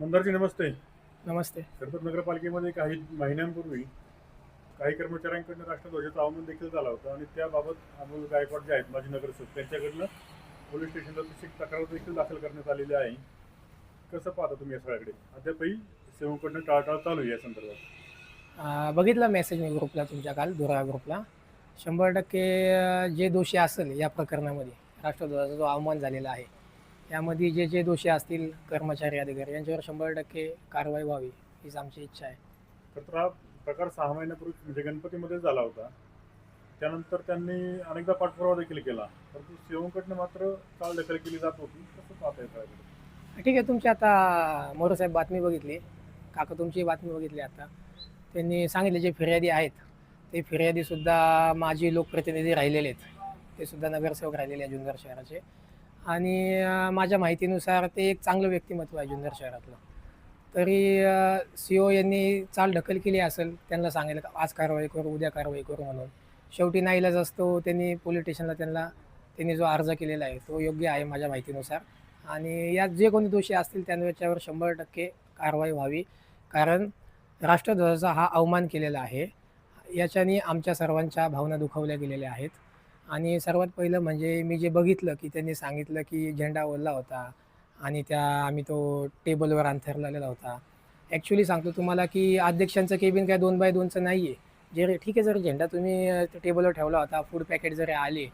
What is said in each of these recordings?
मंदारजी नमस्ते. नमस्ते. खरं नगरपालिकेमध्ये काही महिन्यांपूर्वी काही कर्मचाऱ्यांकडनं राष्ट्रध्वजाचं अवमान देखील झाला होता आणि त्याबाबत अमोल गायकवाड जे आहेत माजी नगरसेवक त्यांच्याकडनं पोलीस स्टेशनला तशी तक्रार देखील दाखल करण्यात आलेली आहे. कसं पाहता तुम्ही या सगळ्याकडे? अद्यापही सेवकडनं टाळाटाळ चालू आहे या संदर्भात. बघितला मेसेज मी ग्रुपला तुमच्या काल दुरावा ग्रुपला. 100% जे दोषी असेल या प्रकरणामध्ये राष्ट्रध्वजाचा जो अवमान झालेला आहे, यामध्ये जे जे दोषी असतील कर्मचारी, अधिकारी यांच्यावर 100% कारवाई व्हावी हीच आमची इच्छा आहे. तर हा प्रकार 6 महिन्यापूर्वी म्हणजे गणपतीमध्ये झाला होता. त्यानंतर त्यांनी अनेकदा पाठपुरावा देखील केला. परंतु सेवकडनं मात्र चालढकल केली जात होती. कसं पाहता या सगळ्याकडे? ठीक आहे, तुमची आता मोरेसाहेब बातमी बघितली, काका तुमची बातमी बघितली आता. त्यांनी सांगितले जे फिर्यादी आहेत, ते फिर्यादीसुद्धा माजी लोकप्रतिनिधी राहिलेले आहेत. ते सुद्धा नगरसेवक राहिलेले आहेत जुन्नर शहराचे. आणि माझ्या माहितीनुसार ते एक चांगलं व्यक्तिमत्व आहे जुन्नर शहरातलं. तरी CO यांनी चालढकल केली असेल, त्यांना सांगितलं का आज कारवाई करू, उद्या कारवाई करू म्हणून. शेवटी नाईलाज असतो, त्यांनी पोलीस स्टेशनला त्यांनी जो अर्ज केलेला आहे तो योग्य आहे माझ्या माहितीनुसार. आणि यात जे कोणी दोषी असतील त्यांच्यावर 100% कारवाई व्हावी. कारण राष्ट्रध्वजाचा हा अवमान केलेला आहे. याच्याने आमच्या सर्वांच्या भावना दुखावल्या गेलेल्या आहेत. आणि सर्वात पहिलं म्हणजे मी जे बघितलं की त्यांनी सांगितलं की झेंडा ओलला होता आणि आम्ही तो टेबलवर अंथरलेला होता. ॲक्च्युली सांगतो तुम्हाला की अध्यक्षांचं केबिन काय 2x2चं नाही आहे. जे ठीक आहे, जर झेंडा तुम्ही टेबलवर ठेवला होता, फूड पॅकेट जरी आले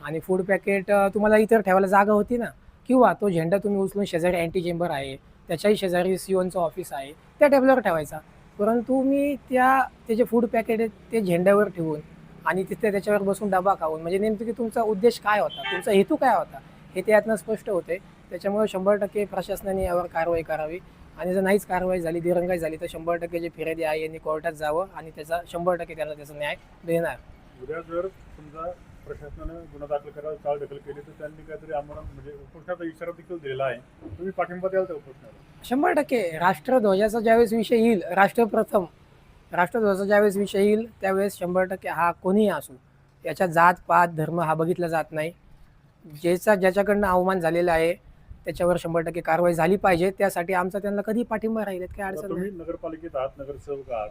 आणि फूड पॅकेट तुम्हाला इतर ठेवायला जागा होती ना, किंवा तो झेंडा तुम्ही उचलून शेजारी अँटी चेंबर आहे, त्याच्याही शेजारी COचं ऑफिस आहे, त्या टेबलवर ठेवायचा. परंतु मी ते जे फूड पॅकेट आहेत ते झेंड्यावर ठेवून आणि तिथे त्याच्यावर बसून डबा खाऊन, म्हणजे नेमकं की तुमचा उद्देश काय होता, तुमचा हेतू काय होता, हे त्यातनं स्पष्ट होते. त्याच्यामुळे 100% प्रशासनाने यावर कारवाई करावी. आणि जर नाहीच कारवाई झाली, दिरंगाई झाली, तर 100% जे फिर्यादी आहे यांनी कोर्टात जावं आणि 100% त्यांना त्याचा न्याय देणार. उद्या जर समजा प्रशासनानं गुन्हा दाखल करायला चालढकल केली तर त्यांनी काहीतरी आम्हाला म्हणजे उपोषणाचा इशारा देखील दिलेला आहे. तुम्ही पाठिंबा द्याल त्या उपोषणाला? 100% राष्ट्रध्वजाचा ज्यावेळेस विषय येईल, राष्ट्रध्वजाचा ज्यावेळेस विषय येईल त्यावेळेस 100% हा कोणीही असू, याच्या जात पात धर्म हा बघितला जात नाही. ज्याच्याकडनं अवमान झालेला आहे त्याच्यावर 100% कारवाई झाली पाहिजे. त्यासाठी आमचा त्यांना कधी पाठिंबा राहील, काय अडचण तुम्ही नाही. नगरपालिकेत आहात, नगरसेवक आहात,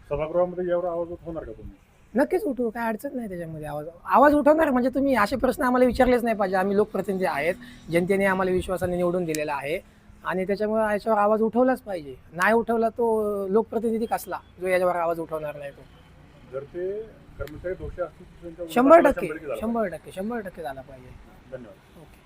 सभागृहामध्ये यावर आवाज होणार का तुम्ही? नक्कीच उठवू, काय अडचण नाही त्याच्यामध्ये. आवाज उठवणार म्हणजे तुम्ही असे प्रश्न आम्हाला विचारलेच नाही पाहिजे. आम्ही लोकप्रतिनिधी आहेत, जनतेने आम्हाला विश्वासाने निवडून दिलेला आहे आणि त्याच्यामुळे याच्यावर आवाज उठवलाच पाहिजे. नाही उठवला तो लोकप्रतिनिधी कसला जो याच्यावर आवाज उठवणार नाही. तो जर ते कर्मचारी दोषी असतील तर त्यांच्यावर 100% झाला पाहिजे. 100% 100% झाला पाहिजे. धन्यवाद. ओके.